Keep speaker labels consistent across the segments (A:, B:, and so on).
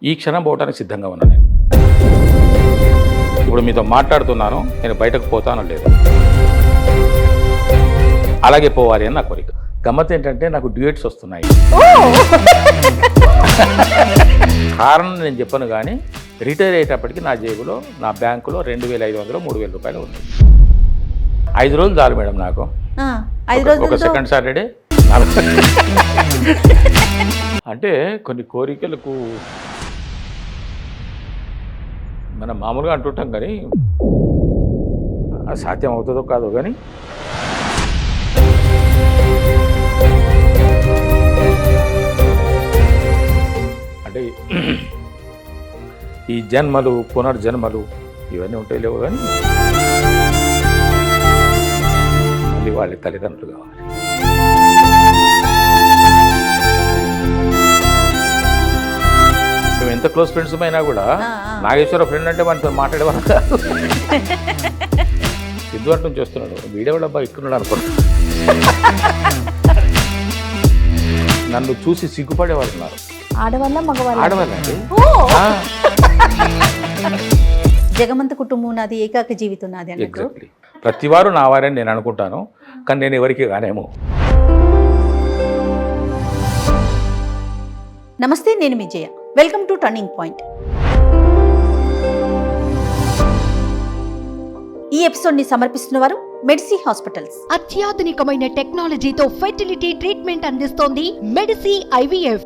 A: ఈ క్షణం పోవడానికి సిద్ధంగా ఉన్నాను నేను. ఇప్పుడు మీతో మాట్లాడుతున్నాను, నేను బయటకు పోతానో లేదు, అలాగే పోవాలి అని నా కోరిక. గమ్మత్ ఏంటంటే నాకు డ్యూయట్స్ వస్తున్నాయి. కారణం నేను చెప్పను, కానీ రిటైర్ అయ్యేటప్పటికి నా జేబులో, నా బ్యాంకులో 2,500 3,000 రూపాయలు ఉన్నాయి. 5 రోజులు చాలు మేడం నాకు. ఒక సెకండ్ సాటర్డే అంటే కొన్ని కోరికలకు మనం మామూలుగా అంటుంటాం, కానీ సాధ్యం అవుతుందో కాదో కానీ అంటే ఈ జన్మలు పునర్జన్మలు ఇవన్నీ ఉంటాయి లేవు, కానీ మళ్ళీ వాళ్ళ తల్లిదండ్రులు కావాలి. మేము ఎంత క్లోజ్ ఫ్రెండ్స్ అయినా కూడా నాగేశ్వర ఫ్రెండ్ అంటే మనతో మాట్లాడేవాళ్ళం కాదు. సిద్ధు అంటూ చూస్తున్నాడు, వీడియో డబ్బా ఇక్కున్నాడు అనుకుంటున్నాడు. నన్ను చూసి సిగ్గుపడేవాళ్ళు ఉన్నారు. ఆడవాళ్ళండి.
B: జగమంత కుటుంబం నాది, ఏకాక జీవితం నాది.
A: ఎగ్జాక్ట్లీ. ప్రతి వారు నా వారని నేను అనుకుంటాను, కానీ నేను ఎవరికి కానేమో.
B: నమస్తే, నేను మీ Jaya. Welcome to turning point. ఈ ఎపిసోడ్ ని సమర్పిస్తున్న వారు మెడిసి హాస్పిటల్స్.
C: అత్యాధునికమైన టెక్నాలజీతో ఫెర్టిలిటీ ట్రీట్మెంట్ అందిస్తోంది మెడిసి ఐవీఎఫ్.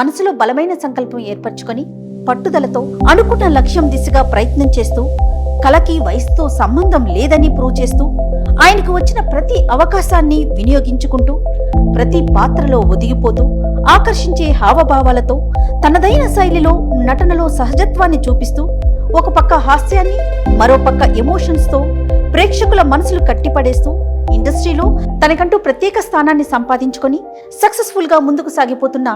B: మనసులో బలమైన సంకల్పం ఏర్పరచుకొని పట్టుదలతో అనుకున్న లక్ష్యం దిశగా ప్రయత్నం చేస్తూ, కళకి వయసుతో సంబంధం లేదని ప్రూవ్ చేస్తూ, ఆయనకు వచ్చిన ప్రతి అవకాశాన్ని వినియోగించుకుంటూ, ప్రతి పాత్రలో ఒదిగిపోతూ, ఆకర్షించే హావభావాలతో, తనదైన శైలిలో నటనలో సహజత్వాన్ని చూపిస్తూ, ఒక పక్క హాస్యాన్ని, మరో పక్క ఎమోషన్స్తో ప్రేక్షకుల మనసులు కట్టిపడేస్తూ, ఇండస్ట్రీలో తనకంటూ ప్రత్యేక స్థానాన్ని సంపాదించుకొని సక్సెస్ఫుల్ గా ముందుకు సాగిపోతున్న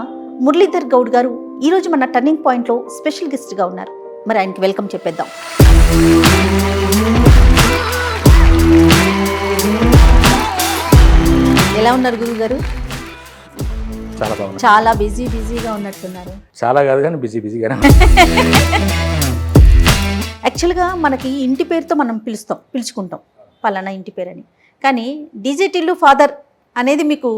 B: మురళీధర్ గౌడ్ గారు ఈ రోజు మన టర్నింగ్ పాయింట్ లో స్పెషల్ గెస్ట్ గా ఉన్నారు. మరి ఆయనకి వెల్కమ్ చెప్పేద్దాం. ఎలా ఉన్నారు గురువు గారు?
A: చాలా బాగుంది.
B: చాలా బిజీగా ఉన్నట్టున్నారు.
A: చాలా కాదు కానీ బిజీగానే.
B: యాక్చువల్గా మనకి ఇంటి పేరుతో మనం పిలుచుకుంటాం పలానా ఇంటి పేరని, కానీ డీజే టిల్లు ఫాదర్ అనేది మీకు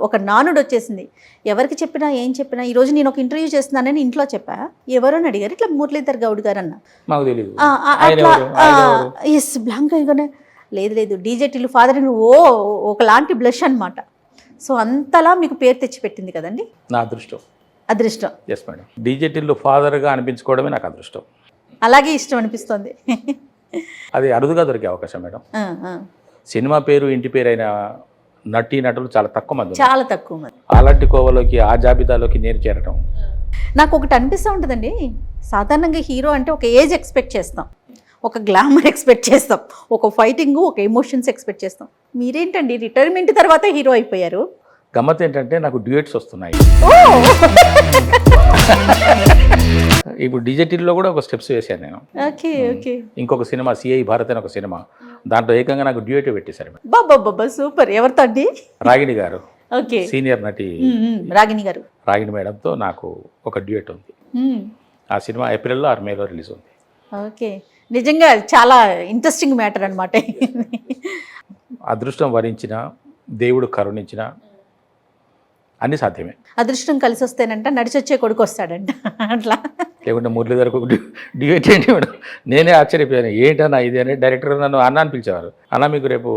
B: ఒక నానుడు వచ్చేసింది. ఎవరికి చెప్పినా ఏం చెప్పినా, ఈరోజు నేను ఒక ఇంటర్వ్యూ చేస్తున్నానని ఇంట్లో చెప్పా, ఎవరో అని అడిగారు, ఇట్లా మురళీధర్ గౌడ్ గారు అన్న.
A: మాకు తెలియదు
B: అట్లా ఎస్ బ్లాంక్గానే లేదు డీజే టిల్లు ఫాదర్ అని ఒకలాంటి బ్లష్ అనమాట. సో అంతలా మీకు పేరు తెచ్చిపెట్టింది కదండి.
A: నా అదృష్టం. Yes madam. డీజే టిల్లు ఫాదర్గా అనిపించుకోవడమే నాకు అదృష్టం.
B: అలాగే ఇష్టం అనిపిస్తుంది.
A: అది అరుదుగా దొరికే అవకాశం మేడం. సినిమా పేరు ఇంటి పేరైన నటులు చాలా తక్కువ మంది. అలాంటి కోవలోకి, ఆ జాబితాలోకి నేను చేరటం.
B: నాకు ఒకటి అనిపిస్తూ ఉంటుందండి, సాధారణంగా హీరో అంటే ఒక ఏజ్ ఎక్స్పెక్ట్ చేస్తాం, ఒక గ్లామర్ ఎక్స్పెక్ట్ చేస్తాం, ఒక ఫైటింగ్, ఒక ఎమోషన్స్ ఎక్స్పెక్ట్ చేస్తాం. మీరేంటండి రిటైర్మెంట్ తర్వాత హీరో అయిపోయారు?
A: గమ్మత్ ఏంటంటే నాకు డ్యూయట్స్ వస్తున్నాయి. ఇప్పుడు డిజిటల్లో కూడా ఒక స్టెప్స్ వేసాను నేను. ఇంకొక సినిమా సిఐ భారత్ అని ఒక సినిమా, దాంట్లో ఏకంగా నాకు డ్యూయట్ పెట్టేశారు.
B: బాబా సూపర్. ఎవరితో అండి?
A: రాగిణి గారు, సీనియర్ నటి రాగిణి మేడంతో నాకు ఒక డ్యూయట్ ఉంది. ఆ సినిమా ఏప్రిల్లో ఆర్ మేలో రిలీజ్ ఉంది.
B: ఓకే, నిజంగా చాలా ఇంట్రెస్టింగ్ మ్యాటర్ అనమాట.
A: అదృష్టం వరించిన, దేవుడు కరుణించిన అన్ని సాధ్యమే.
B: అదృష్టం కలిసి వస్తేనంట నడిచొచ్చే కొడుకు వస్తాడంట. అట్లా
A: లేకుంటే మురళీధర్ డ్యూయట్ ఏంటి మేడం? నేనే ఆశ్చర్యపోయాను, ఏంటన్నా ఇది అని. డైరెక్టర్ నన్ను అన్న అని పిలిచేవారు. అన్న మీకు రేపు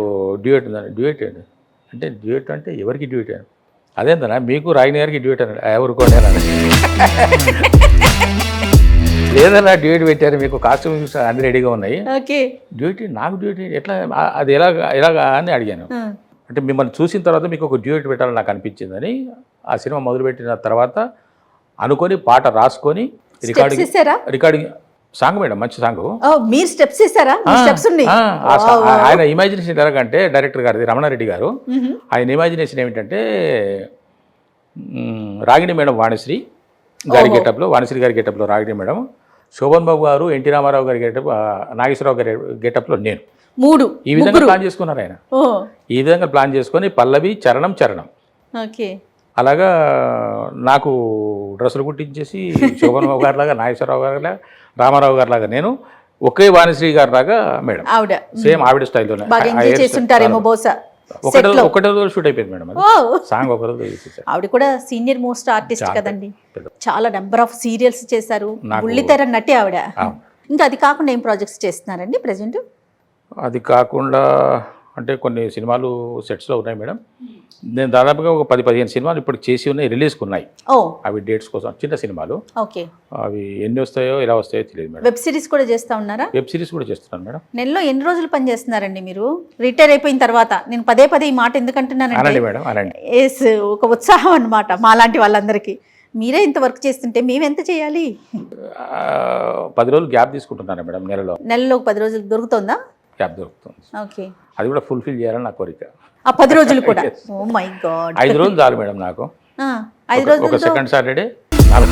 A: డ్యూయట్ ఉందని. డ్యూయట్ ఏంటి అంటే, డ్యూయట్ అంటే ఎవరికి డ్యూయట్ అని? అదేందన్నా మీకు రాగిణి గారికి డ్యూయట్ అని. ఎవరుకోండి లేదన్నా డ్యూయట్ పెట్టారు, మీకు కాస్ట్యూమ్స్ అన్ని రెడీగా ఉన్నాయి, డ్యూయట్ నాకు డ్యూయట్ ఎట్లా, అది ఎలాగా అని అడిగాను. అంటే మిమ్మల్ని చూసిన తర్వాత మీకు ఒక డ్యూయట్ పెట్టాలని నాకు అనిపించిందని ఆ సినిమా మొదలుపెట్టిన తర్వాత అనుకొని పాట రాసుకొని రికార్డింగ్ సాంగ్ మేడం, మంచి సాంగ్.
B: మీరు స్టెప్స్ చేశారా?
A: ఆయన ఇమాజినేషన్ ఎలాగంటే, డైరెక్టర్ గారిది రమణారెడ్డి గారు, ఆయన ఇమాజినేషన్ ఏమిటంటే రాగిణి మేడం వాణిశ్రీ గారి గెటప్లో, వాణిశ్రీ గారి గెటప్లో రాగిణి మేడం, శోభన్ బాబు గారు, ఎన్టీ రామారావు గారి గెటప్, నాగేశ్వరరావు గారి గెటప్లో నేను. ఈ విధంగా ప్లాన్ చేసుకున్నారు ఆయన. ఈ విధంగా ప్లాన్ చేసుకొని పల్లవి చరణం అలాగా నాకు డ్రెస్సులు కుట్టించేసి శోభనరావు గారిలాగా, నాగేశ్వరరావు గారిలాగా, రామారావు గారిలాగా నేను ఒకే వాణిశ్రీ గారిలాగా మేడం
B: ఆవిడ
A: సేమ్ ఆవిడ స్టైల్లోనే
B: బాగా ఎంజాయ్ చేస్తుంటారేమో బహుశా.
A: ఒకటే రోజు షూట్ అయిపోయింది మేడం, అది
B: ఓ
A: సాంగ్ ఒక రోజు చేసేసారు.
B: ఆవిడ కూడా సీనియర్ మోస్ట్ ఆర్టిస్ట్ కదండి,
A: పెద్ద.
B: చాలా నెంబర్ ఆఫ్ సీరియల్స్ చేశారు,
A: నాకు-
B: బుల్లితెర నటి ఆవిడ.
A: అవును.
B: ఇంకా అది కాకుండా ఏం ప్రాజెక్ట్స్ చేస్తున్నారండి ప్రెసెంట్?
A: అది కాకుండా అంటే కొన్ని సినిమాలు సెట్స్లో ఉన్నాయి మేడం. నేను దాదాపుగా ఒక 10-15 సినిమాలు ఇప్పుడు చేసి ఉన్నాయి, రిలీజ్కి ఉన్నాయి.
B: ఓ
A: అవి డేట్స్ కోసం చిన్న సినిమాలు,
B: ఓకే.
A: అవి ఎన్ని వస్తాయో ఎలా వస్తాయో తెలియదు మేడం.
B: వెబ్ సిరీస్ కూడా చేస్తా ఉన్నారా?
A: వెబ్ సిరీస్ కూడా చేస్తున్నాను మేడం.
B: నెలలో ఎన్ని రోజులు పని చేస్తున్నారండి మీరు రిటైర్ అయిపోయిన తర్వాత? నేను పదే ఈ మాట ఎందుకంటున్నానంటే
A: అనండి మేడం, అనండి.
B: ఎస్, ఒక ఉత్సాహం అన్నమాట మాలాంటి వాళ్ళందరికీ. మీరే ఇంత వర్క్ చేస్తుంటే మేము ఎంత చేయాలి?
A: 10 రోజులు గ్యాప్ తీసుకుంటున్నాను మేడం,
B: నెలలో 10 రోజులు దొరుకుతుందా?
A: గ్యాప్ దొరుకుతుంది.
B: ఓకే.
A: అది కూడా ఫుల్ఫిల్ చేయాలని నా కోరిక.
B: ఆ 10 రోజులు కూడా? Oh my God.
A: 5 రోజులు చాలు మేడం నాకు.
B: 5
A: ఒక
B: రోజులు
A: సెకండ్ సాటర్డే, 4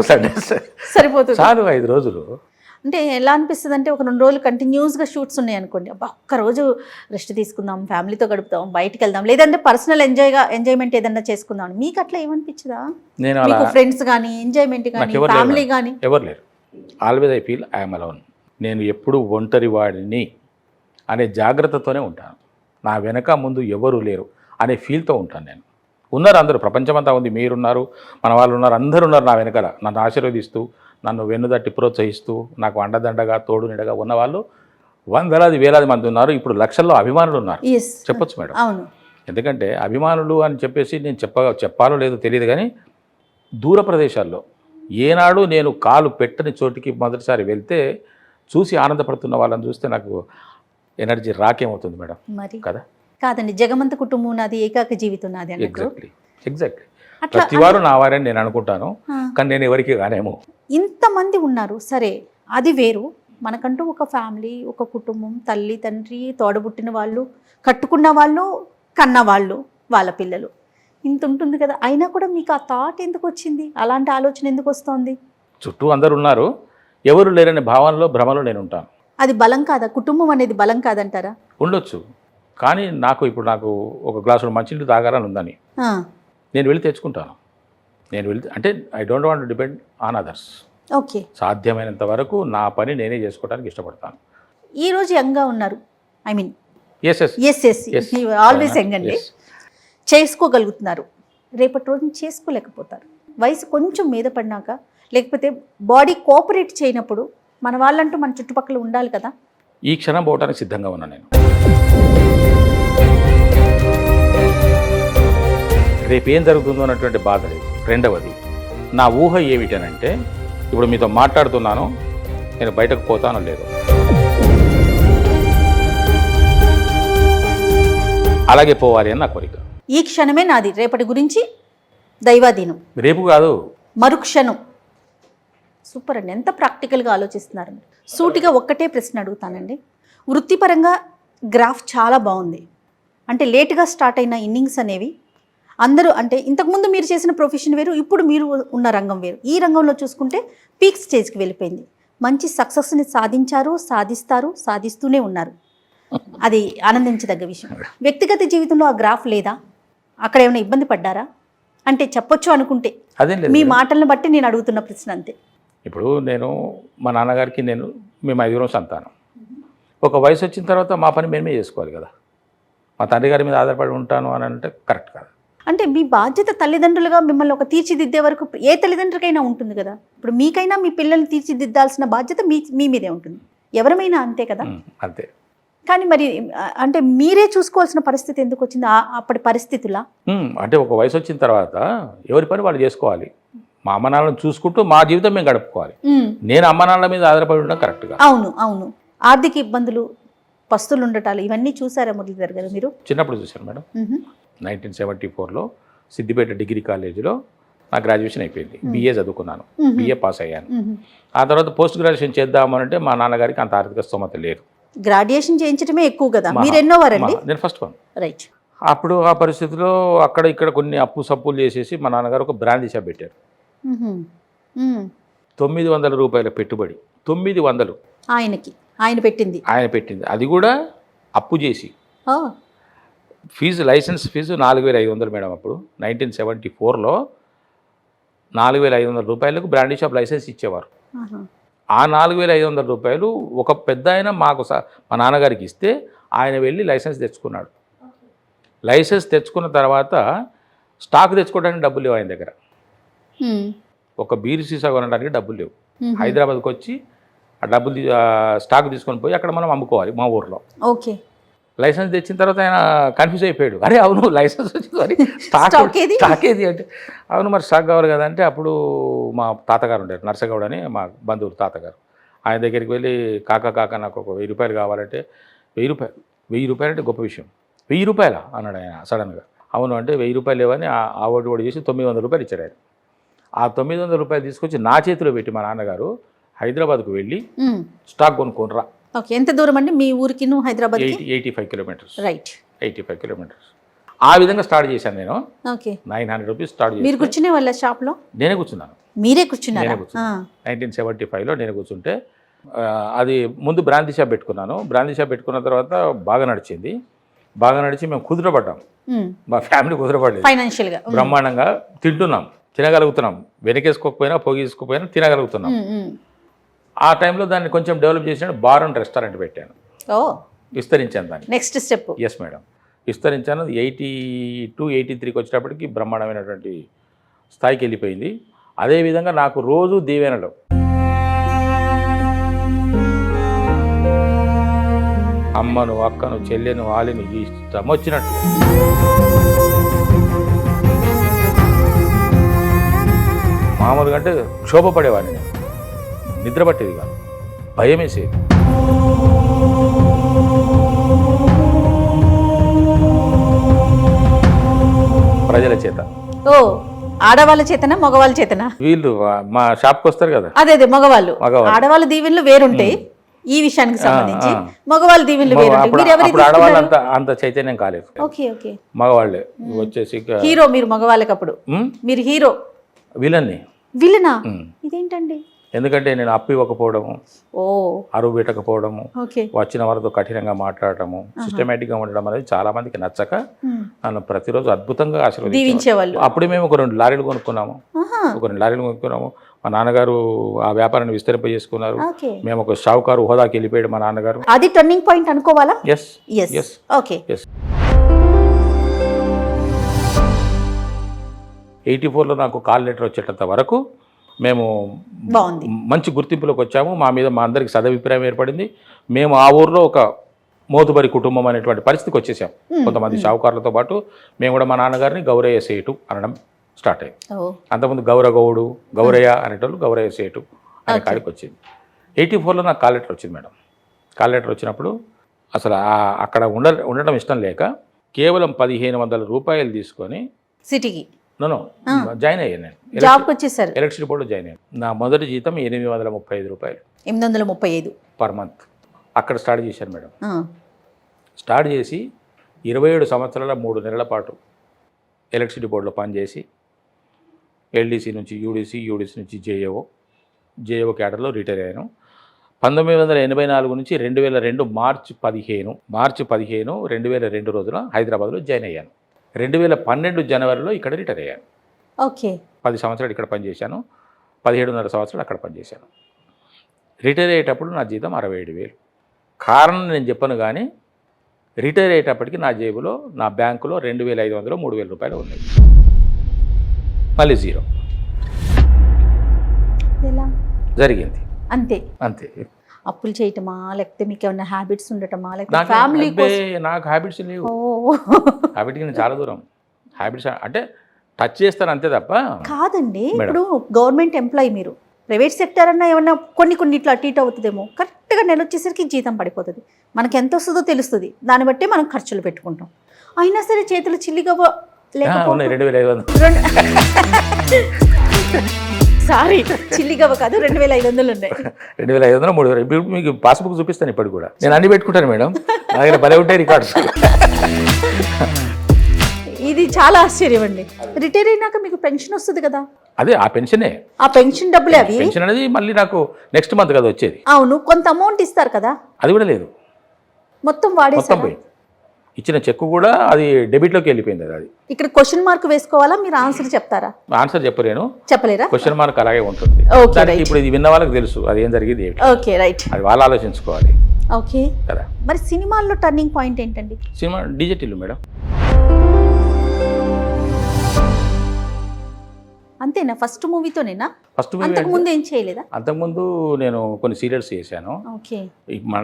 A: సాటర్డే
B: సరిపోతుంది
A: చాలు. 5 రోజులు
B: అంటే ఎలా అనిపిస్తుంది అంటే, ఒక 2 రోజులు కంటిన్యూస్గా షూట్స్ ఉన్నాయి అనుకోండి, అబ్బా ఒక్క రోజు రెస్ట్ తీసుకుందాం, ఫ్యామిలీతో గడుపుతాం, బయటికి వెళ్దాం, లేదంటే పర్సనల్ ఎంజాయ్మెంట్ ఏదన్నా చేసుకుందాం. మీకు అట్లా ఏమనిపించదా?
A: నేను అలా
B: మీకు ఫ్రెండ్స్ కానీ, ఎంజాయ్మెంట్ కానీ, ఫ్యామిలీ కానీ?
A: ఎవరు లేరు. Always I feel I'm alone. నేను ఎప్పుడు ఒంటరి వాడిని అనే జాగ్రత్తతోనే ఉంటాను. నా వెనక ముందు ఎవరు లేరు అనే ఫీల్తో ఉంటాను నేను. ఉన్నారు అందరూ, ప్రపంచమంతా ఉంది, మీరున్నారు, మన వాళ్ళు ఉన్నారు, అందరూ ఉన్నారు నా వెనకాల, నన్ను ఆశీర్వదిస్తూ, నన్ను వెన్నుదట్టి ప్రోత్సహిస్తూ, నాకు అండదండగా తోడు నిడగా ఉన్నవాళ్ళు వందలాది వేలాది మంది ఉన్నారు. ఇప్పుడు లక్షల్లో అభిమానులు ఉన్నారు చెప్పొచ్చు మేడం.
B: అవును.
A: ఎందుకంటే అభిమానులు అని చెప్పేసి నేను చెప్పాలో లేదో తెలియదు, కానీ దూర ప్రదేశాల్లో ఏనాడు నేను కాలు పెట్టని చోటికి మొదటిసారి వెళ్తే చూసి ఆనందపడుతున్న వాళ్ళని చూస్తే నాకు ఎనర్జీ రాకేమవుతుంది మేడం.
B: మరి
A: కదా
B: కాదండి, జగమంత కుటుంబం నాది, ఏకాక జీవితం నాది అన్నట్టు.
A: ఎగ్జాక్ట్లీ ప్రతివారు నా వారని నేను అనుకుంటాను, కానీ నేను ఎవరికి కానేమో.
B: ఇంతమంది ఉన్నారు సరే, అది వేరు. మనకంటూ ఒక ఫ్యామిలీ, ఒక కుటుంబం, తల్లి తండ్రి, తోడబుట్టిన వాళ్ళు, కట్టుకున్న వాళ్ళు, కన్న వాళ్ళు, వాళ్ళ పిల్లలు, ఇంత ఉంటుంది కదా. అయినా కూడా మీకు ఆ థాట్ ఎందుకు వచ్చింది? అలాంటి ఆలోచన ఎందుకు వస్తుంది?
A: చుట్టూ అందరు ఉన్నారు, ఎవరు లేరనే భావనలో, భ్రమలో నేను ఉంటాను.
B: అది బలం కాదా? కుటుంబం అనేది బలం కాదంటారా?
A: ఉండొచ్చు, కానీ నాకు ఒక గ్లాసులో మంచినీళ్ళు తాగాలని ఉందని నేను వెళ్ళి తెచ్చుకుంటాను. నేను వెళ్ళి అంటే I don't want to depend on others.
B: Okay.
A: సాధ్యమైనంత వరకు నా పని నేనే చేసుకోవడానికి ఇష్టపడతాను.
B: ఈరోజు యంగ్గా ఉన్నారు, I mean
A: is
B: always young అండి. చేసుకోగలుగుతున్నారు, రేపటి రోజున చేసుకోలేకపోతారు. వయసు కొంచెం మీద పడినాక, లేకపోతే బాడీ కోఆపరేట్ చేయనప్పుడు మన వాళ్ళంటూ మన చుట్టుపక్కల ఉండాలి కదా.
A: ఈ క్షణం పోవడానికి సిద్ధంగా ఉన్నాను నేను. రేపు ఏం జరుగుతుందో అన్నటువంటి బాధ లేదు. రెండవది, నా ఊహ ఏమిటనంటే, ఇప్పుడు మీతో మాట్లాడుతున్నాను, నేను బయటకు పోతానో లేదో, అలాగే పోవాలి అని నా కోరిక.
B: ఈ క్షణమే నాది, రేపటి గురించి దైవాధీనం.
A: రేపు కాదు,
B: మరుక్షణం. సూపర్ అండి, ఎంత ప్రాక్టికల్గా ఆలోచిస్తున్నారు. సూటిగా ఒక్కటే ప్రశ్న అడుగుతానండి. వృత్తిపరంగా గ్రాఫ్ చాలా బాగుంది. అంటే లేటుగా స్టార్ట్ అయిన ఇన్నింగ్స్ అనేవి అందరూ, అంటే ఇంతకుముందు మీరు చేసిన ప్రొఫెషన్ వేరు, ఇప్పుడు మీరు ఉన్న రంగం వేరు. ఈ రంగంలో చూసుకుంటే పీక్ స్టేజ్కి వెళ్ళిపోయింది. మంచి సక్సెస్ని సాధించారు, సాధిస్తారు, సాధిస్తూనే ఉన్నారు. అది ఆనందించదగ్గ విషయం. వ్యక్తిగత జీవితంలో ఆ గ్రాఫ్ లేదా? అక్కడ ఏమైనా ఇబ్బంది పడ్డారా? అంటే చెప్పొచ్చు అనుకుంటే,
A: అదేం లేదు.
B: మీ మాటలను బట్టి నేను అడుగుతున్న ప్రశ్న అంతే.
A: ఇప్పుడు మా నాన్నగారికి మేము 5 సంతానం. ఒక వయసు వచ్చిన తర్వాత మా పని మేమే చేసుకోవాలి కదా. మా తండ్రి గారి మీద ఆధారపడి ఉంటాను అని అంటే కరెక్ట్ కాదు.
B: అంటే మీ బాధ్యత తల్లిదండ్రులుగా మిమ్మల్ని ఒక తీర్చిదిద్దే వరకు ఏ తల్లిదండ్రులకైనా ఉంటుంది కదా. ఇప్పుడు మీకైనా మీ పిల్లల్ని తీర్చిదిద్దాల్సిన బాధ్యత మీ మీదే ఉంటుంది, ఎవరమైనా అంతే కదా.
A: అంతే.
B: కానీ మరి అంటే మీరే చూసుకోవాల్సిన పరిస్థితి ఎందుకు వచ్చింది అప్పటి పరిస్థితులా?
A: అంటే ఒక వయసు వచ్చిన తర్వాత ఎవరి పని వాళ్ళు చేసుకోవాలి. మా అమ్మ నాన్నలను చూసుకుంటూ మా జీవితం మేము గడుపుకోవాలి. నేను అమ్మ నాన్నల మీద ఆధారపడి ఉండడం కరెక్ట్గా.
B: అవును. ఆర్థిక ఇబ్బందులు, పస్తులు ఉండటాలు, ఇవన్నీ చూసారా మురళీధర్ గారు మీరు?
A: చిన్నప్పుడు చూశాను మేడం. 1974లో సిద్దిపేట డిగ్రీ కాలేజీలో నా గ్రాడ్యుయేషన్ అయిపోయింది. బిఏ చదువుకున్నాను, బిఏ పాస్ అయ్యాను. ఆ తర్వాత పోస్ట్ గ్రాడ్యుయేషన్ చేద్దామనంటే మా నాన్నగారికి అంత ఆర్థిక స్తోమత లేదు.
B: గ్రాడ్యుయేషన్ చేయించడమే ఎక్కువ కదా. మీరు ఎన్నో వారండి?
A: నేను ఫస్ట్ వన్.
B: రైట్.
A: అప్పుడు ఆ పరిస్థితిలో అక్కడ ఇక్కడ కొన్ని సప్పులు చేసేసి మా నాన్నగారు ఒక బ్రాందీ షాప్ పెట్టారు. 900 రూపాయల పెట్టుబడి. 900
B: ఆయన పెట్టింది.
A: అది కూడా అప్పు చేసి. Fees license fees 4,500 madam. అప్పుడు 1974లో 4,500 రూపాయలకు బ్రాండీ షాప్ లైసెన్స్ ఇచ్చేవారు. ఆ 4,500 రూపాయలు ఒక పెద్ద ఆయన మాకు మా నాన్నగారికి ఇస్తే ఆయన వెళ్ళి లైసెన్స్ తెచ్చుకున్నాడు. లైసెన్స్ తెచ్చుకున్న తర్వాత స్టాక్ తెచ్చుకోవడానికి డబ్బులు లేవు ఆయన దగ్గర. ఒక బీరు సీసా కొనడానికి డబ్బులు లేవు. హైదరాబాద్కి వచ్చి ఆ డబ్బులు స్టాక్ తీసుకొని పోయి అక్కడ మనం అమ్ముకోవాలి మా ఊర్లో.
B: ఓకే.
A: లైసెన్స్ తెచ్చిన తర్వాత ఆయన కన్ఫ్యూజ్ అయిపోయాడు. అరే అవును లైసెన్స్ వచ్చింది మరి స్టాక్ ఏది అంటే, అవును మరి స్టాక్ కావాలి కదా అంటే, అప్పుడు మా తాతగారు ఉంటారు నర్సగౌడ్ అని మా బంధువులు తాతగారు. ఆయన దగ్గరికి వెళ్ళి కాకా నాకు ఒక 1000 రూపాయలు కావాలంటే 1000 రూపాయలు అంటే గొప్ప విషయం. 1000 రూపాయలా అన్నాడు ఆయన సడన్గా. అవును అంటే 1000 రూపాయలు లేవని ఆ ఓడి చేసి 900 రూపాయలు ఇచ్చాడు ఆయన. ఆ 900 రూపాయలు తీసుకొచ్చి నా చేతిలో పెట్టి మా నాన్నగారు హైదరాబాద్కు వెళ్ళి స్టాక్ కొనుక్కోనరా.
B: ఓకే. ఎంత దూరం అండి మీ ఊరికి హైదరాబాద్?
A: 85 కిలోమీటర్స్.
B: రైట్.
A: 85 కిలోమీటర్స్. ఆ విధంగా స్టార్ట్ చేశాను నేను.
B: ఓకే.
A: 900 రూపీస్ స్టార్ట్ చేసి.
B: మీరు కూర్చునే వాళ్ళ షాప్లో?
A: నేనే కూర్చున్నాను.
B: మీరే కూర్చున్నారు?
A: నేనే కూర్చున్నాను. 1975లో నేను కూర్చుంటే అది ముందు బ్రాందీ షాప్ పెట్టుకున్నాను. బ్రాందీ షాప్ పెట్టుకున్న తర్వాత బాగా నడిచింది. బాగా నడిచి మేము కుదురపడ్డాం. మా ఫ్యామిలీ కుదురపడలేదు.
B: ఫైనాన్షియల్గా
A: బ్రహ్మాండంగా తింటున్నాం, తినగలుగుతున్నాం. వెనకేసుకోకపోయినా పోగేసుకోకపోయినా తినగలుగుతున్నాం. ఆ టైంలో దాన్ని కొంచెం డెవలప్ చేసిన బార్ అండ్ రెస్టారెంట్ పెట్టాను. విస్తరించాను దాన్ని.
B: Next step.
A: ఎస్ మేడం, విస్తరించాను. 82, 83కి వచ్చేటప్పటికి బ్రహ్మాండమైనటువంటి స్థాయికి వెళ్ళిపోయింది. అదేవిధంగా నాకు రోజు దీవెనలు. అమ్మను, అక్కను, చెల్లెను, వాలిని ఇష్టం వచ్చినట్టు. మామూలుగా అంటే క్షోభపడేవాడిని నేను. నిద్ర పట్టేది కాదు, భయం వేసేది. ప్రజల చేత.
B: ఓ, ఆడవాళ్ళ చేతనా మగవాళ్ళ చేతనా?
A: వీళ్ళు మా షాప్కి వస్తారు కదా.
B: అదే మగవాళ్ళు. ఆడవాళ్ళ దీవెనలు వేరుంటాయి ఈ విషయానికి సంబంధించి. మగవాళ్ళ దీవెనలు
A: వేరుంటాయి. ఆడవాళ్ళు అంత చైతన్యం కాలేదు.
B: Okay okay.
A: మగవాళ్ళే వచ్చేసి
B: హీరో మీరు మగవాళ్ళకి. అప్పుడు మీరు హీరో. విలనా? ఇదేంటండి?
A: ఎందుకంటే నేను అప్పు ఇవ్వకపోవడము, అరువు పెట్టకపోవడము, వచ్చిన వారితో కఠినంగా మాట్లాడటము, సిస్టమేటిక్గా ఉండడం అనేది చాలా మందికి నచ్చక నన్ను ప్రతిరోజు అద్భుతంగా ఆశీర్వదించేవాళ్ళు. అప్పుడే మేము ఒక 2 లారీలు కొనుక్కున్నాము. మా నాన్నగారు ఆ వ్యాపారాన్ని విస్తరింపజేసుకున్నారు. మేము ఒక షావుకారు హోదాకి వెళ్ళిపోయాడు మా నాన్నగారు.
B: అది టర్నింగ్ పాయింట్ అనుకోవాలా?
A: ఎస్.
B: ఓకే.
A: 84లో నాకు కాల్ లెటర్ వచ్చేటంత వరకు మేము మంచి గుర్తింపులోకి వచ్చాము. మా మీద మా అందరికి సదభిప్రాయం ఏర్పడింది. మేము ఆ ఊర్లో ఒక మోతుబరి కుటుంబం అనేటువంటి పరిస్థితికి వచ్చేసాం. కొంతమంది షావుకారులతో పాటు మేము కూడా మా నాన్నగారిని గౌరయ్య సేటు అనడం స్టార్ట్ అయ్యింది. అంతకుముందు గౌరగౌడు, గౌరయ్య అనేటోళ్ళు గౌరయ్య సేటు అనే కాడికి వచ్చింది. 84లో నాకు కాల్ లెటర్ వచ్చింది మేడం. కాల్ లెటర్ వచ్చినప్పుడు అసలు అక్కడ ఉండడం ఇష్టం లేక కేవలం 1,500 రూపాయలు తీసుకొని
B: సిటీకి
A: జాయిన్ అయ్యాను. నేను
B: జాబ్కి వచ్చేసారు.
A: ఎలక్ట్రిసిటీ బోర్డులో జాయిన్ అయ్యాను. నా మొదటి జీతం 835 రూపాయలు.
B: 835
A: పర్ మంత్. అక్కడ స్టార్ట్ చేశాను మేడం. స్టార్ట్ చేసి 27 సంవత్సరాల 3 నెలల పాటు ఎలక్ట్రిసిటీ బోర్డులో పనిచేసి ఎల్డీసీ నుంచి యూడీసీ నుంచి జేఏఓ క్యాడర్లో రిటైర్ అయ్యాను. 1984 నుంచి 2002 మార్చి 15 2002 రోజున హైదరాబాద్లో జాయిన్ అయ్యాను. 2012 జనవరిలో ఇక్కడ రిటైర్ అయ్యాను.
B: ఓకే.
A: 10 సంవత్సరాలు ఇక్కడ పనిచేశాను. 17.5 సంవత్సరాలు అక్కడ పనిచేశాను. రిటైర్ అయ్యేటప్పుడు నా జీతం 67,000. కారణం నేను చెప్పను కానీ రిటైర్ అయ్యేటప్పటికి నా జేబులో నా బ్యాంకులో 2,500 3,000 రూపాయలు ఉన్నాయి. మళ్ళీ జీరో.
B: ఎలా జరిగింది?
A: అంతే.
B: అప్పులు చేయటమా, లేకపోతే మీకు ఏమైనా హ్యాబిట్స్ ఉండటమా, లేకపోతే ఫ్యామిలీ?
A: నాకు హ్యాబిట్స్ లేవు. హ్యాబిట్కి నేను చాలా దూరం. హ్యాబిట్స్ అంటే టచ్ చేస్తాను అంతే తప్ప. కాదండి, ఇప్పుడు గవర్నమెంట్ ఎంప్లాయీ మీరు, ప్రైవేట్ సెక్టర్ అన్నా ఏమన్నా కొన్ని ఇట్లా అటు ఇటు అవుతుందేమో. కరెక్ట్గా నెల వచ్చేసరికి జీతం పడిపోతుంది. మనకి ఎంత వస్తుందో తెలుస్తుంది. దాన్ని బట్టి మనం ఖర్చులు పెట్టుకుంటాం. అయినా సరే చేతులు చిల్లిగా లేకపోతే 2,500 సారీ చిల్లిగవ్వ కాదు, 2,500 ఉన్నాయి. 2,500 3,000. ఇప్పుడు మీకు పాస్బుక్ చూపిస్తాను. ఇప్పటికి కూడా నేను అన్ని పెట్టుకుంటాను మేడం. నా దగ్గర భలే ఉంటాయి రికార్డ్స్.
B: ఇది చాలా ఆశ్చర్యం అండి. రిటైర్ అయినాక మీకు పెన్షన్ వస్తుంది కదా?
A: అదే ఆ పెన్షనే.
B: ఆ పెన్షన్ డబ్బులే అవి.
A: పెన్షన్ అనేది మళ్ళీ నాకు నెక్స్ట్ మంత్ కదా వచ్చేది.
B: అవును, కొంత అమౌంట్ ఇస్తారు కదా?
A: అది కూడా లేదు,
B: మొత్తం వాడేసారు.
A: ఇచ్చిన చెక్ కూడా అది డెబిట్లోకి వెళ్ళిపోయింది. అది
B: ఇక్కడ క్వశ్చన్ మార్క్ వేసుకోవాలా, మీరు ఆన్సర్ చెప్తారా?
A: ఆన్సర్ చెప్పలేను,
B: చెప్పలేరా?
A: క్వశ్చన్ మార్క్ అలాగే ఉంటుంది.
B: Okay,
A: దానికి
B: right.
A: ఇప్పుడు ఇది విన్న వాళ్ళకి తెలుసు అది ఏం జరిగింది ఏంటి,
B: ఓకే, రైట్.
A: అది వాళ్ళు ఆలోచించుకోవాలి
B: ఓకే,
A: కదా.
B: మరి సినిమాల్లో టర్నింగ్ పాయింట్ ఏంటండి?
A: Cinema digital madam.
B: అంతేనా? ఫస్ట్ మూవీతోనేనా?
A: ఫస్ట్ మూవీ
B: అంతకు ముందు ఏం చేయలేదా?
A: అంతకుముందు నేను కొన్ని సీరియల్స్ చేశాను.
B: ఓకే.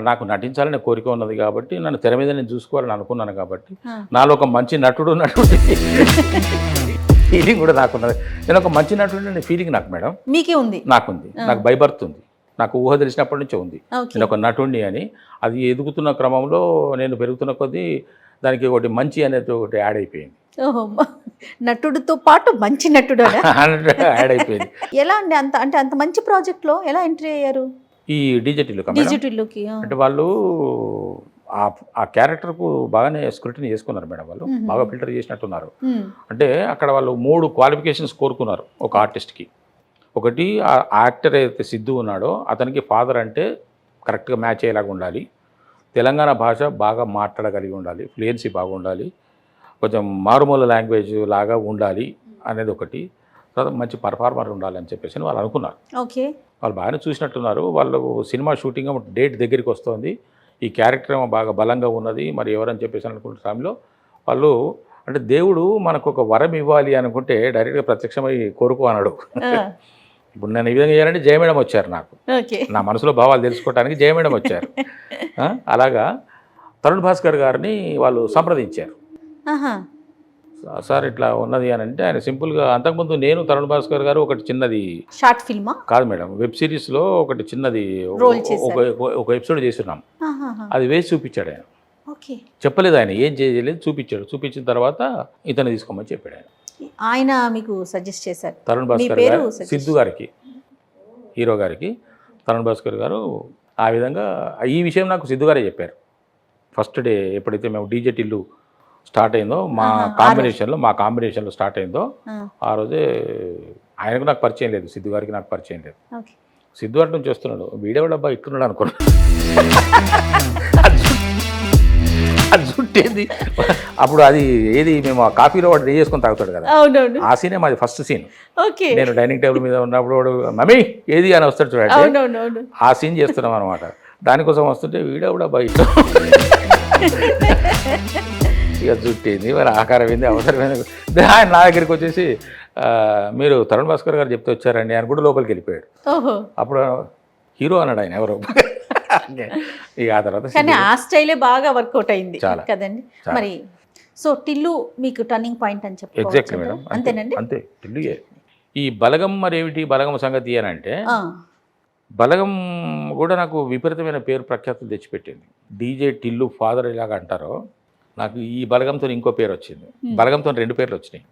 A: నాకు నటించాలనే కోరిక ఉన్నది కాబట్టి నన్ను తెర మీద నేను చూసుకోవాలని అనుకున్నాను కాబట్టి నాలో ఒక మంచి నటుడు ఉన్నటువంటి ఫీలింగ్ కూడా నాకున్నది. నేను ఒక మంచి నటుడు అనే ఫీలింగ్ నాకు మేడం
B: మీకే ఉంది?
A: నాకుంది, నాకు బైబర్త్ ఉంది, నాకు ఊహ తెలిసినప్పటి నుంచే ఉంది నేను ఒక నటుడిని అని. అది ఎదుగుతున్న క్రమంలో నేను పెరుగుతున్న కొద్దీ దానికి ఒకటి మంచి అనేది ఒకటి యాడ్ అయిపోయింది.
B: ఓహో, నటుడితో పాటు మంచి నటుడు
A: యాడ్ అయిపోయింది.
B: ఎలా అండి అంత మంచి ప్రాజెక్ట్ లో ఎలా ఎంట్రీ అయ్యారు
A: ఈ డిజిటల్లోకి?
B: డిజిటల్లోకి
A: అంటే వాళ్ళు ఆ క్యారెక్టర్కు బాగానే స్క్రూటినీ చేసుకున్నారు మేడం, వాళ్ళు బాగా ఫిల్టర్ చేసినట్టున్నారు. అంటే అక్కడ వాళ్ళు 3 క్వాలిఫికేషన్స్ కోరుకున్నారు ఒక ఆర్టిస్ట్కి. ఒకటి ఆ యాక్టర్ అయితే సిద్ధు ఉన్నాడో అతనికి ఫాదర్ అంటే కరెక్ట్గా మ్యాచ్ అయ్యేలాగా ఉండాలి, తెలంగాణ భాష బాగా మాట్లాడగలిగి ఉండాలి, ఫ్లూయెన్సీ బాగుండాలి, కొంచెం మారుమూల లాంగ్వేజ్ లాగా ఉండాలి అనేది ఒకటి, తర్వాత మంచి పర్ఫార్మర్ ఉండాలి అని చెప్పేసి వాళ్ళు అనుకున్నారు.
B: ఓకే.
A: వాళ్ళు బాగానే చూసినట్టున్నారు. వాళ్ళు సినిమా షూటింగ్ డేట్ దగ్గరికి వస్తుంది, ఈ క్యారెక్టర్ ఏమో బాగా బలంగా ఉన్నది, మరి ఎవరని చెప్పేసి అనుకుంటున్న సమయంలో వాళ్ళు అంటే దేవుడు మనకు ఒక వరం ఇవ్వాలి అనుకుంటే డైరెక్ట్గా ప్రత్యక్షమై కోరుకో అన్నాడు. ఇప్పుడు నేను ఈ విధంగా చేయాలంటే జయమేడం వచ్చారు నాకు, నా మనసులో భావాలు తెలుసుకోవడానికి జయమేడం వచ్చారు. అలాగా తరుణ్ భాస్కర్ గారిని వాళ్ళు సంప్రదించారు. సార్ ఇట్లా ఉన్నది అని అంటే ఆయన సింపుల్గా, అంతకుముందు నేను తరుణ్ భాస్కర్ గారు ఒకటి చిన్నది
B: షార్ట్ ఫిల్మా
A: కాదు మేడం, వెబ్ సిరీస్లో ఒకటి చిన్నది ఒక ఎపిసోడ్ చేస్తున్నాం, అది వేసి చూపించాడు ఆయన. చెప్పలేదు ఆయన, ఏం చేయలేదు, చూపించాడు. చూపించిన తర్వాత ఇతను తీసుకోమని చెప్పాడు ఆయన.
B: ఆయన మీకు సజెస్ట్ చేశారు?
A: తరుణ్ భాస్కర్ గారు సిద్ధు గారికి, హీరో గారికి తరుణ్ భాస్కర్ గారు ఆ విధంగా ఈ విషయం నాకు సిద్ధు గారే చెప్పారు. ఫస్ట్ డే ఎప్పుడైతే మేము డీజే టిల్లు స్టార్ట్ అయిందో మా కాంబినేషన్లో స్టార్ట్ అయిందో ఆ రోజే ఆయనకు నాకు పరిచయం లేదు, సిద్ధు గారికి నాకు పరిచయం లేదు. సిద్ధు అటు నుంచి వస్తున్నాడు, వీడియో డబ్బా ఇట్టున్నాడు అనుకున్నాడు. అది చుట్టేది అప్పుడు అది ఏది మేము ఆ కాఫీలో వాడు డ్రై చేసుకొని తాగుతాడు కదా, ఆ సీనే మాది ఫస్ట్ సీన్. నేను డైనింగ్ టేబుల్ మీద ఉన్నప్పుడు వాడు మమ్మీ ఏది అని వస్తాడు చూడండి, ఆ సీన్ చేస్తున్నాం అనమాట. దానికోసం వస్తుంటే వీడియో కూడా బయట ఇక చుట్టేది మరి ఆకారం ఏంది అవసరమైంది. ఆయన నా దగ్గరికి వచ్చేసి మీరు తరుణ్ భాస్కర్ గారు చెప్తే వచ్చారండి అని కూడా లోపలికి వెళ్ళిపోయాడు. అప్పుడు హీరో అన్నాడు ఆయన ఎవరో. ఇక ఆ తర్వాత
B: కానీ ఆ స్టైలే బాగా వర్కౌట్ అయింది కదండి. మరి సో టిల్లు మీకు టర్నింగ్ పాయింట్ అని చెప్పి
A: ఎగ్జాక్ట్లీ మేడం,
B: అంతేనండి.
A: అంతే టిల్లు. ఈ బలగం మరి ఏమిటి బలగం సంగతి అని అంటే, బలగం కూడా నాకు విపరీతమైన పేరు ప్రఖ్యాతులు తెచ్చిపెట్టింది. డీజే టిల్లు ఫాదర్ ఇలాగ అంటారో, నాకు ఈ బలగంతో ఇంకో పేరు వచ్చింది. బలగంతో 2 పేర్లు వచ్చినాయి,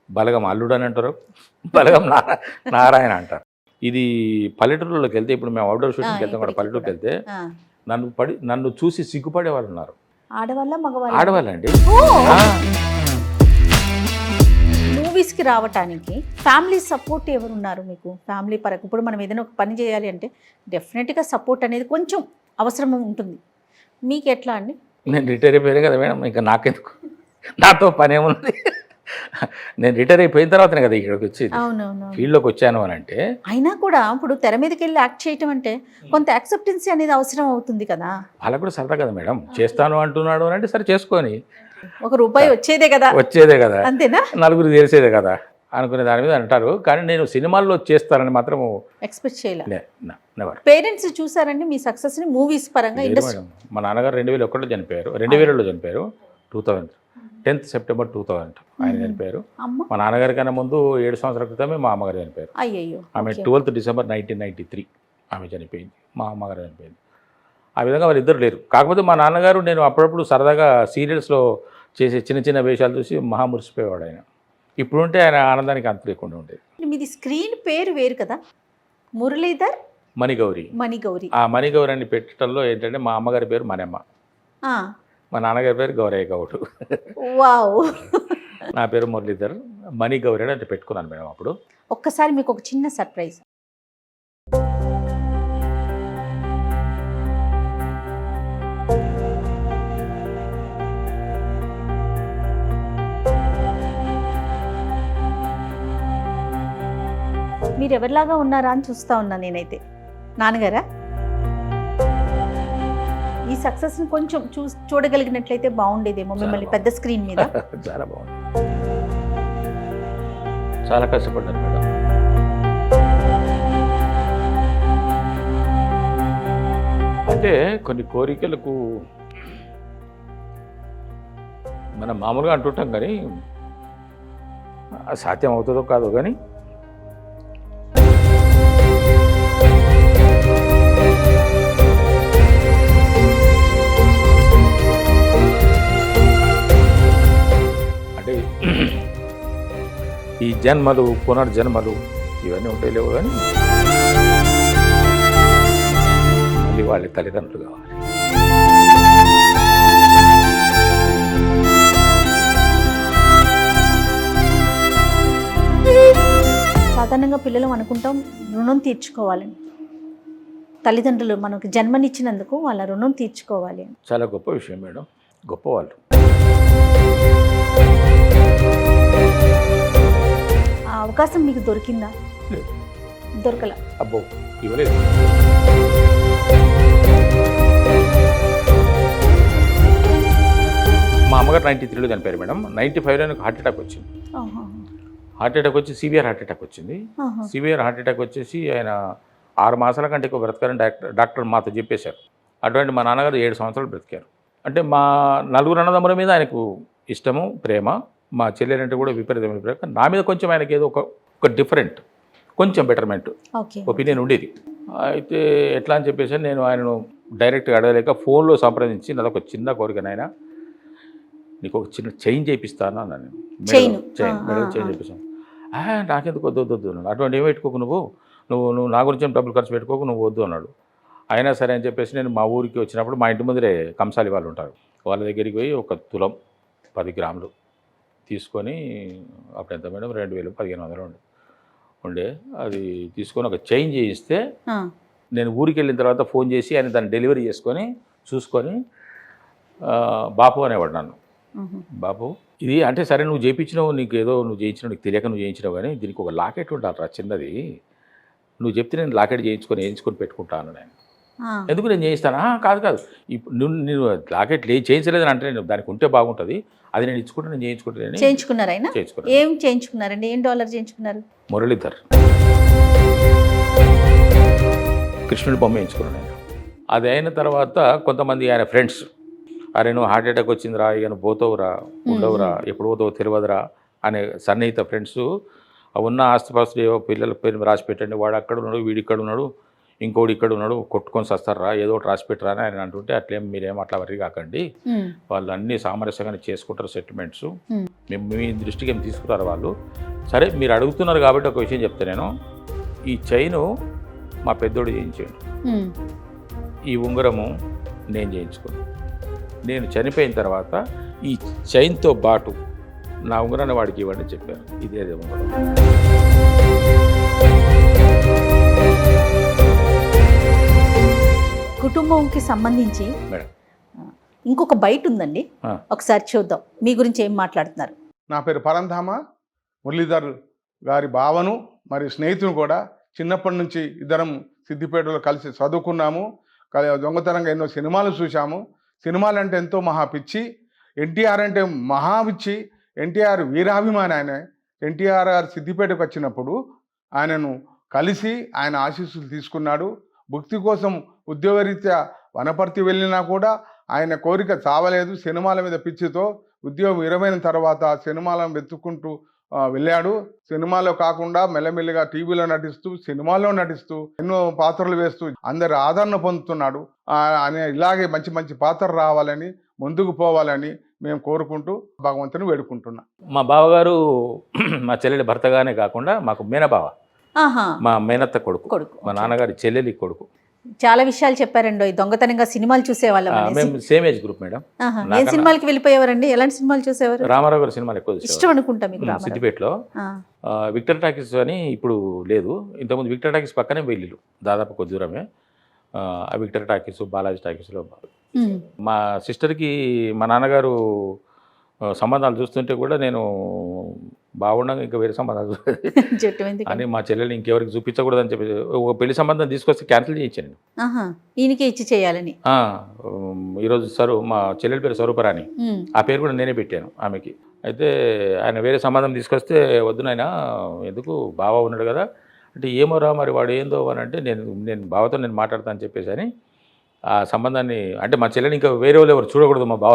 A: బలగం అల్లుడు అని అంటారు, బలగం నారాయణ అంటారు. ఇది పల్లెటూరులోకి వెళ్తే, ఇప్పుడు మేము అవుట్డోర్ షూటింగ్కి వెళ్తాం కూడా, పల్లెటూరుకి వెళ్తే నన్ను చూసి సిగ్గుపడే వాళ్ళు ఉన్నారు. ఆడవాళ్ళండి.
B: మూవీస్కి రావటానికి ఫ్యామిలీ సపోర్ట్ ఎవరున్నారు మీకు? ఫ్యామిలీ పరంగా ఇప్పుడు మనం ఏదైనా ఒక పని చేయాలి అంటే డెఫినెట్గా సపోర్ట్ అనేది కొంచెం అవసరం ఉంటుంది. మీకు ఎట్లా అండి?
A: నేను రిటైర్ అయిపోయాను కదా మేడం, ఇంకా నాకెందుకు, నాతో పని ఏముంది. నేను రిటైర్ అయిపోయిన తర్వాతనే కదా ఇక్కడికి వచ్చి ఫీల్డ్లోకి వచ్చాను అని అంటే. అయినా
B: కూడా ఇప్పుడు తెర మీదకి వెళ్ళి యాక్ట్ చేయటం అంటే కొంత యాక్సెప్టెన్సీ అనేది అవసరం అవుతుంది కదా.
A: వాళ్ళకు కూడా సరదా కదా మేడం, చేస్తాను అంటున్నాడు అని అంటే సరే చేసుకొని,
B: ₹1 వచ్చేదే కదా, అంతేనా,
A: నలుగురు తెలిసేదే కదా అనుకునే దాని మీద అంటారు. కానీ నేను సినిమాల్లో చేస్తానని మాత్రం
B: ఎక్స్పెక్ట్ చేయలేదు. పేరెంట్స్ చూసారండి మీ సక్సెస్ ని మూవీస్ పరంగా?
A: మా నాన్నగారు 2001లో చనిపోయారు, 2000లో చనిపోయారు. 10th September 2000 ఆయన చనిపోయారు. మా నాన్నగారి కన్నా ముందు 7 సంవత్సరాల క్రితమే మా అమ్మగారు చనిపోయారు. ఆమె 12th December 1993 ఆమె చనిపోయింది, మా అమ్మగారు చనిపోయింది. ఆ విధంగా వాళ్ళిద్దరు లేరు. కాకపోతే మా నాన్నగారు నేను అప్పుడప్పుడు సరదాగా సీరియల్స్లో చేసే చిన్న చిన్న వేషాలు చూసి మహా మురిసిపోయేవాడు ఆయన. ఇప్పుడుంటే ఆయన ఆనందానికి అంత లేకుండా ఉండేది.
B: మీది స్క్రీన్ పేరు వేరు కదా, మురళీధర్
A: మణిగౌరి. ఆ మణిగౌరి అని పెట్టడంలో ఏంటంటే మా అమ్మగారి పేరు మనమ్మ, మా నాన్నగారి పేరు గౌరయ్య గౌడు. నా పేరు మురళీధర్, మణిగౌరి అంటే పెట్టుకున్నాను మేడం. అప్పుడు
B: ఒక్కసారి మీకు ఒక చిన్న సర్ప్రైజ్. మీరు ఎవరిలాగా ఉన్నారా అని చూస్తా ఉన్నా నేనైతే. నాన్నగారా ఈ సక్సెస్ని కొంచెం చూడగలిగినట్లయితే బాగుండేదేమో మిమ్మల్ని పెద్ద స్క్రీన్ మీద.
A: చాలా బాగుంది, చాలా కష్టపడ్డాను మేడం. అంటే కొన్ని కోరికలకు మనం మామూలుగా అంటుంటాం కానీ సాధ్యం అవుతుందో కాదో కానీ అంటే ఈ జన్మలు పునర్జన్మలు ఇవన్నీ ఉంటాయి లేవు కానీ మళ్ళీ వాళ్ళ తల్లిదండ్రులు కావాలి.
B: సాధారణంగా పిల్లలు అనుకుంటాం రుణం తీర్చుకోవాలని. తల్లిదండ్రులు మనకు జన్మనిచ్చినందుకు వాళ్ళ రుణం తీర్చుకోవాలి అని.
A: చాలా గొప్ప విషయం మేడం, గొప్పవాళ్ళు.
B: ఆ అవకాశం మీకు దొరికిందా?
A: లేదు,
B: దొరకల.
A: అబ్బో ఇవ్వలేదు. మా అమ్మగారు 93లో చనిపోయారు మేడం. 95లో హార్ట్ అటాక్ వచ్చింది. హార్ట్ అటాక్ వచ్చి సివియర్ హార్ట్ అటాక్ వచ్చింది. సివియర్ హార్ట్ అటాక్ వచ్చేసి ఆయన 6 మాసాల కంటే ఎక్కువ బ్రతకారని డాక్టర్ మాతో చెప్పేశారు. అటువంటి మా నాన్నగారు 7 సంవత్సరాలు బ్రతికారు. అంటే మా నలుగురు అన్నదమ్ముల మీద ఆయనకు ఇష్టము, ప్రేమ. మా చెల్లెలంటే కూడా విపరీతమైన ప్రేమ. నా మీద కొంచెం ఆయనకి ఏదో ఒక డిఫరెంట్, కొంచెం బెటర్మెంట్ ఒపీనియన్ ఉండేది. అయితే ఎట్లా అని చెప్పేసి నేను ఆయనను డైరెక్ట్గా అడగలేక ఫోన్లో సంప్రదించి నాదొక చిన్న కోరిక, నాయన నీకు ఒక చిన్న చైన్ చేయిస్తాను అన్నాను. చైన్ చేయిస్తాను. నాకెందుకు వద్దు అన్నాడు. అటువంటి ఏం పెట్టుకోకు, నువ్వు నా గురించి డబ్బులు ఖర్చు పెట్టుకోకు, నువ్వు వద్దు అన్నాడు. అయినా సరే అని చెప్పేసి నేను మా ఊరికి వచ్చినప్పుడు మా ఇంటి ముందరే కంసాలి వాళ్ళు ఉంటారు, వాళ్ళ దగ్గరికి పోయి 1 తులం 10 గ్రాములు తీసుకొని, అప్పుడు ఎంత మేడం 2000 1500 ఉండే, అది తీసుకొని ఒక చైన్ చేయిస్తే నేను ఊరికి వెళ్ళిన తర్వాత ఫోన్ చేసి ఆయన దాన్ని డెలివరీ చేసుకొని చూసుకొని బాపు అనేవాడు నన్ను. బాపు ఇది అంటే సరే నువ్వు చేయించినావు, నీకు ఏదో నువ్వు చేయించినావు, నీకు తెలియక నువ్వు చేయించినావు, కానీ దీనికి ఒక లాకెట్ ఉండాలి చిన్నది, నువ్వు చెప్తే నేను లాకెట్ వేయించుకొని పెట్టుకుంటాను నేను. ఎందుకు నేను చేయిస్తాను? కాదు ఇప్పుడు నేను లాకెట్ చేయించలేదని అంటే నేను దానికి ఉంటే బాగుంటుంది, అది నేను ఇచ్చుకుంటే నేను చేయించుకుంటాను.
B: చేయించుకున్నారు ఆయన? ఏం చేయించుకున్నారండి? ఏం డాలర్ చేయించుకున్నారు?
A: మురళీధర్ కృష్ణుడి బొమ్మ వేయించుకున్నాను నేను. అది అయిన తర్వాత కొంతమంది ఆయన ఫ్రెండ్స్, అరే నువ్వు హార్ట్ అటాక్ వచ్చిందిరా, ఇక నువ్వు పోతావురా, ఉండవురా, ఎప్పుడు పోతావో తెలియదురా అనే సన్నిహిత ఫ్రెండ్స్, ఉన్న ఆస్తిపాస్తులు ఏవో పిల్లల పేరు రాసి పెట్టండి, వాడు అక్కడ ఉన్నాడు, వీడు ఇక్కడ ఉన్నాడు, ఇంకోటి ఇక్కడ ఉన్నాడు, కొట్టుకొని వస్తారా, ఏదో ఒకటి రాసి పెట్టరా అని ఆయన అంటుంటే, అట్లేం మీరేం అట్లా వరి కాకండి, వాళ్ళు అన్నీ సామరస్యంగానే చేసుకుంటారు సెటిల్మెంట్స్, మీ దృష్టికి ఏం తీసుకుంటారు వాళ్ళు. సరే మీరు అడుగుతున్నారు కాబట్టి ఒక విషయం చెప్తా నేను, ఈ చైను మా పెద్దోడు చేయించాడు, ఈ ఉంగరము నేను చేయించుకున్నాను. నేను చనిపోయిన తర్వాత ఈ చైన్తో బాటు నా ఉంగరాన్ని వాడికి ఇవ్వండి చెప్పారు. ఇదే ఉంగరం.
B: కుటుంబంకి సంబంధించి ఇంకొక బయట ఉందండి, ఒకసారి చూద్దాం మీ గురించి ఏం మాట్లాడుతున్నారు.
D: నా పేరు పరంధామ, మురళీధర్ గారి భావను మరియు స్నేహితులు కూడా. చిన్నప్పటి నుంచి ఇద్దరం సిద్దిపేటలో కలిసి చదువుకున్నాము, దొంగతనంగా ఎన్నో సినిమాలు చూసాము. సినిమాలు అంటే ఎంతో మహా పిచ్చి, ఎన్టీఆర్ అంటే మహా పిచ్చి. ఎన్టీఆర్ వీరాభిమాని. ఆయన ఎన్టీఆర్ గారు సిద్దిపేటకు వచ్చినప్పుడు ఆయనను కలిసి ఆయన ఆశీస్సులు తీసుకున్నాడు. భుక్తి కోసం ఉద్యోగరీత్యా వనపర్తి వెళ్ళినా కూడా ఆయన కోరిక చావలేదు. సినిమాల మీద పిచ్చితో ఉద్యోగం విరమైన తర్వాత సినిమాలను వెతుక్కుంటూ వెళ్ళాడు. సినిమాలో కాకుండా మెల్లమెల్లిగా టీవీలో నటిస్తూ, సినిమాల్లో నటిస్తూ, ఎన్నో పాత్రలు వేస్తూ అందరి ఆదరణ పొందుతున్నాడు. ఇలాగే మంచి మంచి పాత్ర రావాలని, ముందుకు పోవాలని మేము కోరుకుంటూ భగవంతుని వేడుకుంటున్నాం.
A: మా బావగారు మా చెల్లెలి భర్తగానే కాకుండా మాకు మేనబావ, మా మేనత్త కొడుకు, మా నాన్నగారి చెల్లెలి కొడుకు.
B: చాలా విషయాలు చెప్పారండి. దొంగతనంగా సినిమాలు చూసేవాళ్ళం.
A: మేము సేమ్ ఏజ్ గ్రూప్ మేడం.
B: ఏ సినిమాలకి వెళ్ళిపోయేవారండి? ఎలాంటి సినిమాలు చూసేవారు?
A: రామారావు గారి సినిమాలు ఎక్కువ
B: ఇష్టం అనుకుంటా మీకు.
A: సిద్దిపేటలో విక్టర్ టాకీస్ అని ఇప్పుడు లేదు, ఇంతకుముందు విక్టర్ టాకీస్ పక్కనే వెళ్ళిళ్ళు, దాదాపు కొద్ది దూరమే. ఆ విక్టర్ టాకీస్, బాలాజీ టాకీస్లో. మా సిస్టర్కి మా నాన్నగారు సంబంధాలు చూస్తుంటే కూడా నేను బాగుండగా ఇంకా వేరే సంబంధాలు
B: జట్టు ఎందుకు
A: అని మా చెల్లెల్ని ఇంకెవరికి చూపించకూడదని చెప్పి ఒక పెళ్లి సంబంధం తీసుకొస్తే క్యాన్సిల్ చేయించాను.
B: ఆహా, ఈయనకే ఇచ్చి చేయాలని.
A: ఈరోజు మా చెల్లెల పేరు స్వరూపరాణి, ఆ పేరు కూడా నేనే పెట్టాను ఆమెకి. అయితే ఆయన వేరే సంబంధం తీసుకొస్తే వద్దు నాయనా ఎందుకు బావ ఉన్నాడు కదా అంటే, ఏమోరా మరి వాడు ఏందో అని అంటే, నేను బావతో నేను మాట్లాడతాను అని చెప్పేసి అని ఆ సంబంధాన్ని, అంటే మా చెల్లెని ఇంకా వేరే వాళ్ళు ఎవరు చూడకూడదు మా బావ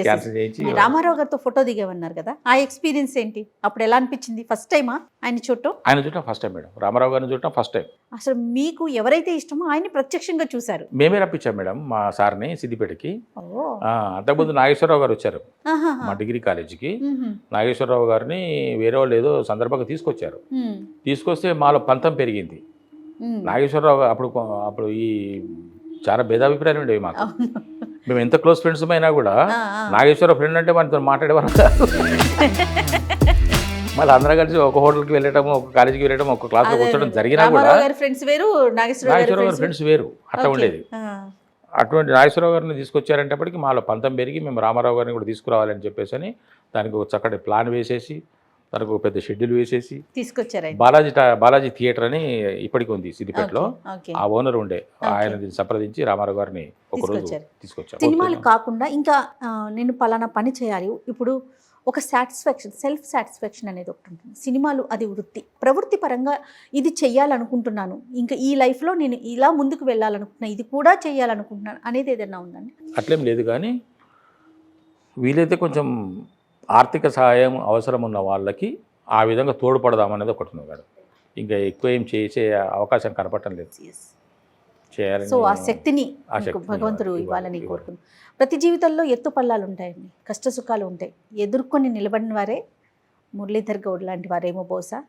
A: క్యాన్సిల్ చేయించి.
B: రామారావు గారితో ఫోటో దిగేవన్నారు కదా, ఆ ఎక్స్పీరియన్స్ ఏంటి? అప్పుడు ఎలా అనిపించింది? ఫస్ట్ టైమా ఆయన చూడటం?
A: ఆయన చూడటం ఫస్ట్ టైం మేడం, రామారావు గారిని చూడటం ఫస్ట్ టైం.
B: అసలు మీకు ఎవరైతే ఇష్టమో ఆయన్ని ప్రత్యక్షంగా చూశారు?
A: మేమే రప్పించాం మేడం మా సార్ని సిద్దిపేటకి. అంతకుముందు నాగేశ్వరరావు గారు వచ్చారు మా డిగ్రీ కాలేజీకి. నాగేశ్వరరావు గారిని వేరే వాళ్ళు ఏదో సందర్భంగా తీసుకొచ్చారు. తీసుకొస్తే మాలో పంతం పెరిగింది. నాగేశ్వరరావు అప్పుడు ఈ చాలా భేదాభిప్రాయాలు ఉండేవి మాకు. మేము ఎంత క్లోజ్ ఫ్రెండ్స్ అయినా కూడా నాగేశ్వరరావు ఫ్రెండ్ అంటే మనతో మాట్లాడేవారు కాదు. మళ్ళీ అందరం కలిసి ఒక హోటల్కి వెళ్ళటము, ఒక కాలేజీకి వెళ్ళటం, ఒక క్లాస్లో కూర్చోవడం జరిగినా కూడా
B: ఫ్రెండ్స్ వేరు,
A: నాగేశ్వరరావు గారి ఫ్రెండ్స్ వేరు, అట్లా ఉండేది. అటువంటి నాగేశ్వరరావు గారిని తీసుకొచ్చారంటప్పటికి మాలో పంతం పెరిగి మేము రామారావు గారిని కూడా తీసుకురావాలని చెప్పేసి అని దానికి ఒక చక్కటి ప్లాన్ వేసేసి దానికి ఒక పెద్ద షెడ్యూల్ వేసేసి
B: తీసుకొచ్చారు.
A: బాలాజీ థియేటర్ అని ఇప్పటికి ఉంది సిద్దిపేటలో, ఆ ఓనర్ ఉండే ఆయన సంప్రదించి రామారావు గారిని ఒకరోజు తీసుకొచ్చారు.
B: సినిమాలు కాకుండా ఇంకా నేను పలానా పని చేయాలి, ఇప్పుడు ఒక సాటిస్ఫాక్షన్, సెల్ఫ్ సాటిస్ఫాక్షన్ అనేది ఒకటి ఉంటుంది. సినిమాలు అది ప్రవృత్తి పరంగా ఇది చెయ్యాలనుకుంటున్నాను, ఇంకా ఈ లైఫ్లో నేను ఇలా ముందుకు వెళ్ళాలనుకుంటున్నాను, ఇది కూడా చెయ్యాలనుకుంటున్నాను అనేది ఏదైనా ఉందండి?
A: అట్లేం లేదు, కానీ వీలైతే కొంచెం ఆర్థిక సహాయం అవసరం ఉన్న వాళ్ళకి ఆ విధంగా తోడ్పడదామనేది ఒకటి ఉంది మేడం. ఇంకా ఎక్కువ ఏం చేసే అవకాశం కనపడటం లేదు. చేయాలని,
B: సో ఆ శక్తిని భగవంతుడు ఇవ్వాలని కోరుకుంటున్నాను. ప్రతి జీవితంలో ఎత్తు పల్లాలు ఉంటాయండి, కష్ట సుఖాలు ఉంటాయి. ఎదుర్కొని నిలబడిన వారే మురళీధర్ గౌడ్ లాంటి వారేమో బహుశా.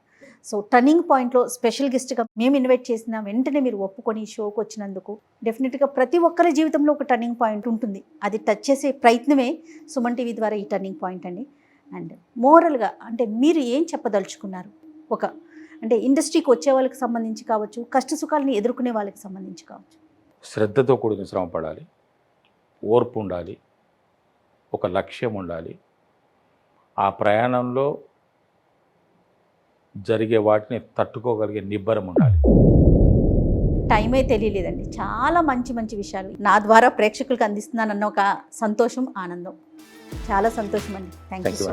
B: సో టర్నింగ్ పాయింట్లో స్పెషల్ గెస్ట్గా మేము ఇన్వైట్ చేసిన వెంటనే మీరు ఒప్పుకొని షోకి వచ్చినందుకు డెఫినెట్గా ప్రతి ఒక్కరి జీవితంలో ఒక టర్నింగ్ పాయింట్ ఉంటుంది. అది టచ్ చేసే ప్రయత్నమే సుమన్ టీవీ ద్వారా ఈ టర్నింగ్ పాయింట్ అండి. అండ్ మోరల్గా అంటే మీరు ఏం చెప్పదలుచుకున్నారు? అంటే ఇండస్ట్రీకి వచ్చే వాళ్ళకి సంబంధించి కావచ్చు, కష్ట సుఖాలని ఎదుర్కొనే వాళ్ళకి సంబంధించి కావచ్చు.
A: శ్రద్ధతో కూడిన శ్రమ పడాలి, ఓర్పు ఉండాలి, ఒక లక్ష్యం ఉండాలి, ఆ ప్రయాణంలో జరిగే వాటిని తట్టుకోగలిగే నిబ్బరం ఉండాలి.
B: టైమే తెలియలేదండి, చాలా మంచి మంచి విషయాలు నా ద్వారా ప్రేక్షకులకు అందిస్తున్నానన్న ఒక సంతోషం, ఆనందం, చాలా సంతోషం అండి. Thank you.